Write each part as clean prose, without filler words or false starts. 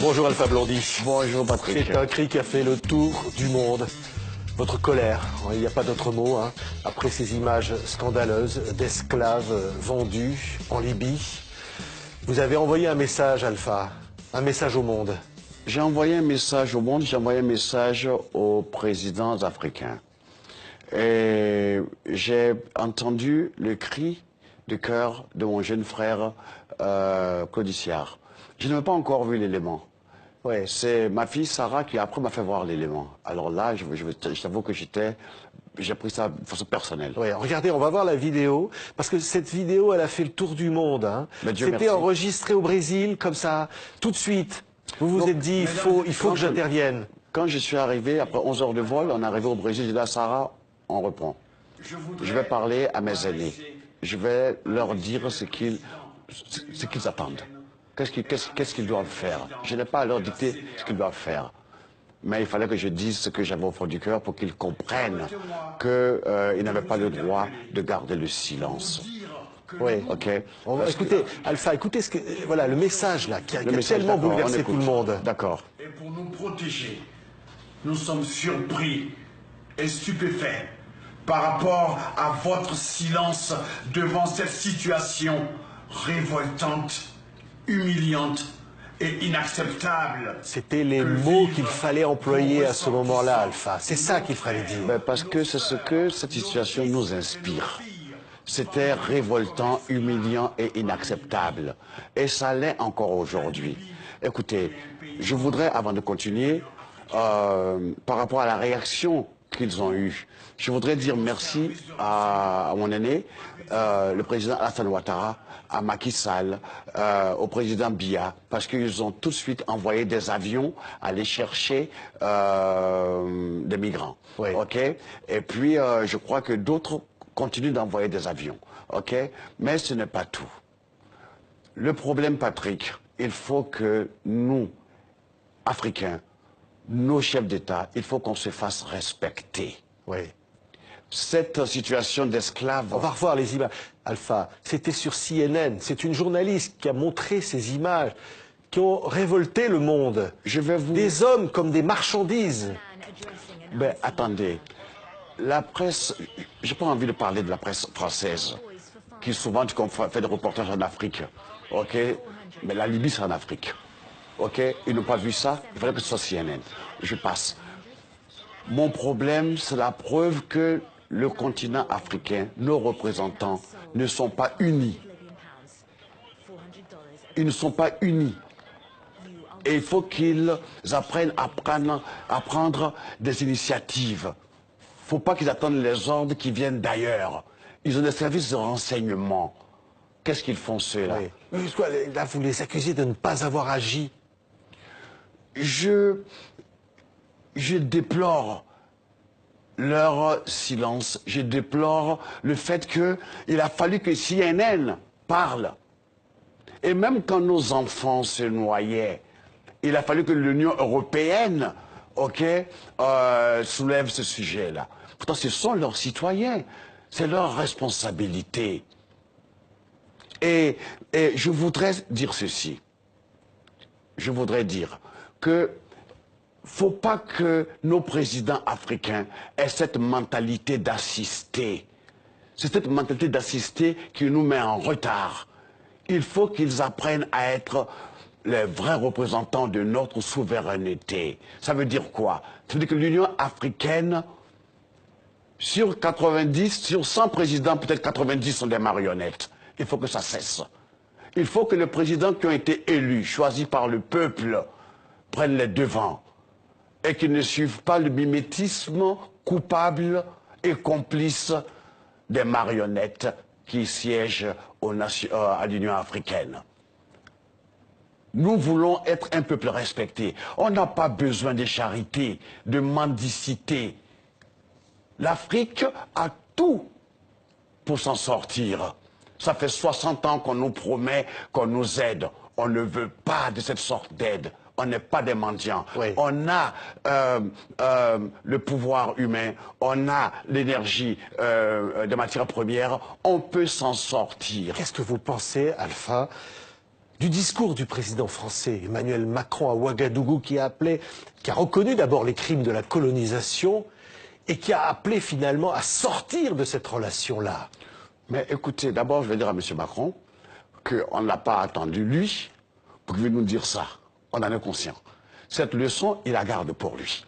Bonjour Alpha Blondy. Bonjour Patrick. C'est un cri qui a fait le tour du monde. Votre colère, il n'y a pas d'autre mot, hein, après ces images scandaleuses d'esclaves vendus en Libye. Vous avez envoyé un message, Alpha, un message au monde. J'ai envoyé un message au monde, j'ai envoyé un message aux présidents africains. Et j'ai entendu le cri de cœur de mon jeune frère Claudiciard. Je n'avais pas encore vu l'élément. Ouais, c'est ma fille Sarah qui après m'a fait voir l'élément. Alors là, je t'avoue que j'ai pris ça de façon personnelle. Ouais, regardez, on va voir la vidéo, parce que cette vidéo, elle a fait le tour du monde. Hein. C'était enregistré au Brésil, comme ça, tout de suite. Vous vous êtes dit, il faut que j'intervienne. Quand je suis arrivé, après 11 heures de vol, on est arrivé au Brésil, j'ai dit à Sarah, on reprend. Je vais parler à mes aînés. Je vais leur dire ce qu'ils attendent. Qu'est-ce qu'ils doivent faire? Je n'ai pas à leur dicter ce qu'ils doivent faire. Mais il fallait que je dise ce que j'avais au fond du cœur pour qu'ils comprennent qu'ils n'avaient pas le droit de garder le silence. Oui. Ok. Écoutez, Alpha, écoutez voilà, le message là qui a tellement bouleversé tout le monde. D'accord. Et pour nous protéger, nous sommes surpris et stupéfaits par rapport à votre silence devant cette situation révoltante, humiliante et inacceptable. C'était les mots qu'il fallait employer à ce moment-là, Alpha. C'est ça qu'il fallait dire. Ben parce que c'est ce que cette situation nous inspire. C'était révoltant, humiliant et inacceptable. Et ça l'est encore aujourd'hui. Écoutez, je voudrais, avant de continuer, par rapport à la réaction qu'ils ont eue, je voudrais dire merci à mon aîné, le président Alassane Ouattara, à Macky Sall, au président Biya, parce qu'ils ont tout de suite envoyé des avions aller chercher des migrants. Oui. Ok. Et puis, je crois que d'autres continuent d'envoyer des avions. Ok. Mais ce n'est pas tout. Le problème, Patrick, il faut que nous, Africains, nos chefs d'État, il faut qu'on se fasse respecter. Oui. Cette situation d'esclaves... On va revoir les images. Alpha, c'était sur CNN. C'est une journaliste qui a montré ces images qui ont révolté le monde. Des hommes comme des marchandises. Ben, attendez. La presse... J'ai pas envie de parler de la presse française, qui souvent fait des reportages en Afrique. Ok. Mais la Libye, c'est en Afrique. Ok. Ils n'ont pas vu ça. Il fallait que ce soit CNN. Je passe. Mon problème, c'est la preuve que le continent africain, nos représentants, ne sont pas unis. Ils ne sont pas unis. Et il faut qu'ils apprennent à prendre des initiatives. Il ne faut pas qu'ils attendent les ordres qui viennent d'ailleurs. Ils ont des services de renseignement. Qu'est-ce qu'ils font ceux-là? Oui. Là, vous les accusez de ne pas avoir agi. Je déplore leur silence. Je déplore le fait qu'il a fallu que CNN parle. Et même quand nos enfants se noyaient, il a fallu que l'Union européenne, soulève ce sujet-là. Pourtant, ce sont leurs citoyens. C'est leur responsabilité. Et je voudrais dire ceci. Je voudrais dire que faut pas que nos présidents africains aient cette mentalité d'assister. C'est cette mentalité d'assister qui nous met en retard. Il faut qu'ils apprennent à être les vrais représentants de notre souveraineté. Ça veut dire quoi? Ça veut dire que l'Union africaine, sur 100 présidents, peut-être 90 sont des marionnettes. Il faut que ça cesse. Il faut que les présidents qui ont été élus, choisis par le peuple, prennent les devants. Et qu'ils ne suivent pas le mimétisme coupable et complice des marionnettes qui siègent à l'Union africaine. Nous voulons être un peuple respecté. On n'a pas besoin de charité, de mendicité. L'Afrique a tout pour s'en sortir. Ça fait 60 ans qu'on nous promet qu'on nous aide. On ne veut pas de cette sorte d'aide. On n'est pas des mendiants. Oui. On a le pouvoir humain, on a l'énergie de matières premières, on peut s'en sortir. Qu'est-ce que vous pensez, Alpha, du discours du président français Emmanuel Macron à Ouagadougou qui a reconnu d'abord les crimes de la colonisation et qui a appelé finalement à sortir de cette relation-là. Mais écoutez, d'abord, je vais dire à M. Macron qu'on ne l'a pas attendu, lui, pour qu'il vienne nous dire ça. On en est conscient. Cette leçon, il la garde pour lui.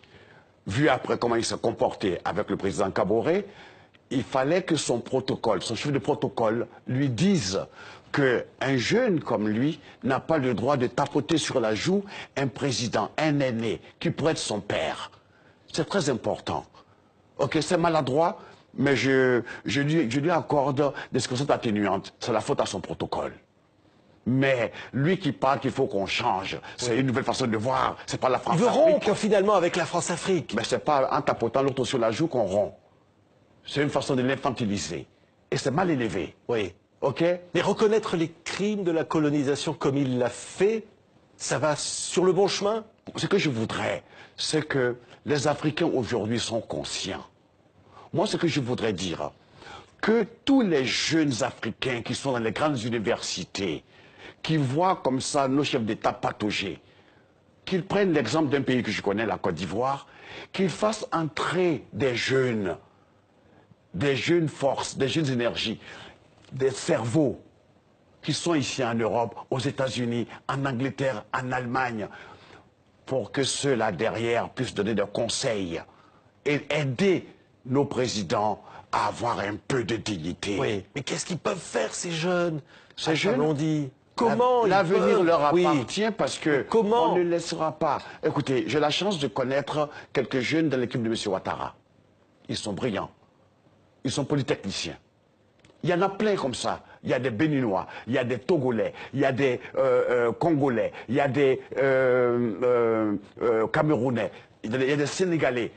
Vu après comment il s'est comporté avec le président Kaboré, il fallait que son protocole, son chef de protocole, lui dise qu'un jeune comme lui n'a pas le droit de tapoter sur la joue un président, un aîné, qui pourrait être son père. C'est très important. Ok, c'est maladroit, mais je lui accorde des circonstances atténuantes. C'est la faute à son protocole. Mais lui qui parle qu'il faut qu'on change, c'est une nouvelle façon de voir. C'est pas la France-Afrique. Il veut rompre finalement avec la France-Afrique. Mais c'est pas en tapotant l'autre sur la joue qu'on rompt. C'est une façon de l'infantiliser. Et c'est mal élevé. Oui. Ok? Mais reconnaître les crimes de la colonisation comme il l'a fait, ça va sur le bon chemin? Ce que je voudrais, c'est que les Africains aujourd'hui sont conscients. Moi, ce que je voudrais dire, que tous les jeunes Africains qui sont dans les grandes universités, qui voient comme ça nos chefs d'État patauger, qu'ils prennent l'exemple d'un pays que je connais, la Côte d'Ivoire, qu'ils fassent entrer des jeunes forces, des jeunes énergies, des cerveaux qui sont ici en Europe, aux États-Unis, en Angleterre, en Allemagne, pour que ceux-là derrière puissent donner des conseils et aider nos présidents à avoir un peu de dignité. Oui. Mais qu'est-ce qu'ils peuvent faire, ces jeunes? Ces jeunes, on dit. Comment l'avenir leur appartient, oui. Parce que comment on ne laissera pas. Écoutez, j'ai la chance de connaître quelques jeunes dans l'équipe de M. Ouattara. Ils sont brillants. Ils sont polytechniciens. Il y en a plein comme ça. Il y a des Béninois, il y a des Togolais, il y a des Congolais, il y a des Camerounais, il y a des Sénégalais.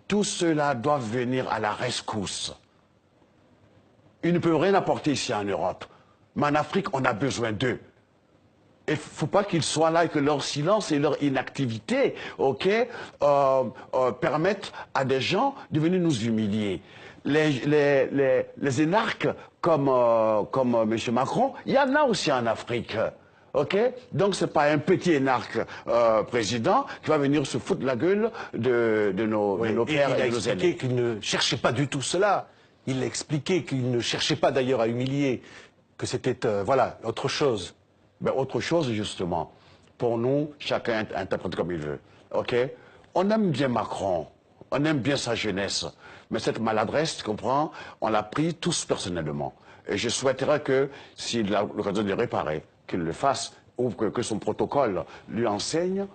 Tous ceux-là doivent venir à la rescousse. Ils ne peuvent rien apporter ici en Europe. Mais en Afrique, on a besoin d'eux. Il ne faut pas qu'ils soient là et que leur silence et leur inactivité, permettent à des gens de venir nous humilier. Les énarques comme M. Macron, il y en a aussi en Afrique. Donc ce n'est pas un petit énarque président qui va venir se foutre la gueule de nos pères et de nos aînés. Il a expliqué qu'il ne cherchait pas du tout cela. Il a expliqué qu'il ne cherchait pas d'ailleurs à humilier, que c'était, voilà, autre chose. Ben, autre chose, justement. Pour nous, chacun interprète comme il veut. On aime bien Macron, on aime bien sa jeunesse, mais cette maladresse, tu comprends, on l'a pris tous personnellement. Et je souhaiterais que, s'il a l'occasion de réparer, qu'il le fasse, ou que son protocole lui enseigne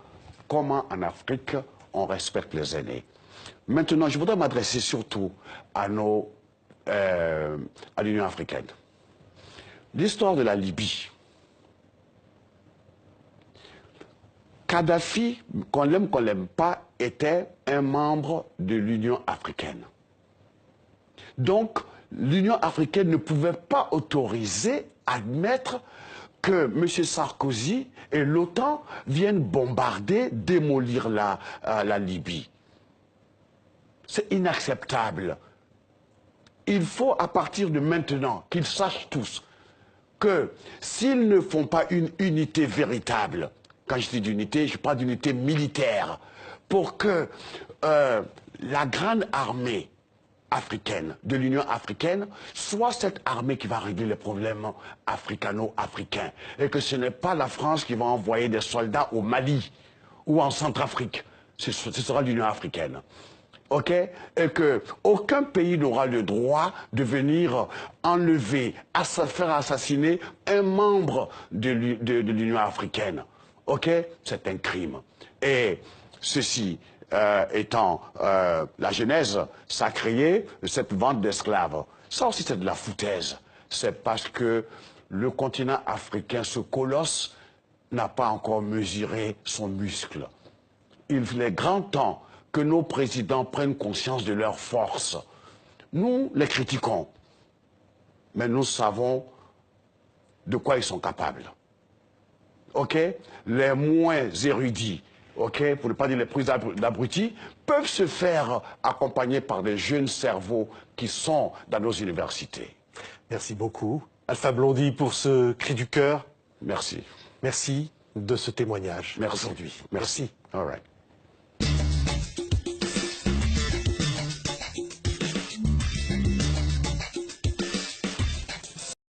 comment en Afrique on respecte les aînés. Maintenant, je voudrais m'adresser surtout à l'Union africaine. L'histoire de la Libye. Kadhafi, qu'on l'aime, qu'on l'aime pas, était un membre de l'Union africaine. Donc, l'Union africaine ne pouvait pas autoriser, admettre que M. Sarkozy et l'OTAN viennent bombarder, démolir la Libye. C'est inacceptable. Il faut, à partir de maintenant, qu'ils sachent tous que s'ils ne font pas une unité véritable, quand je dis d'unité, je parle d'unité militaire, pour que la grande armée africaine, de l'Union africaine, soit cette armée qui va régler les problèmes africano-africains. Et que ce n'est pas la France qui va envoyer des soldats au Mali ou en Centrafrique. Ce sera l'Union africaine. Et que aucun pays n'aura le droit de venir enlever, faire assassiner un membre de l'Union africaine. C'est un crime. Et ceci étant la genèse, ça a créé cette vente d'esclaves. Ça aussi, c'est de la foutaise. C'est parce que le continent africain, ce colosse, n'a pas encore mesuré son muscle. Il est grand temps que nos présidents prennent conscience de leur force. Nous les critiquons, mais nous savons de quoi ils sont capables. Les moins érudits, pour ne pas dire les plus abrutis, peuvent se faire accompagner par des jeunes cerveaux qui sont dans nos universités. Merci beaucoup. Alpha Blondy pour ce cri du cœur. Merci. Merci de ce témoignage Merci. aujourd'hui. Merci. All right.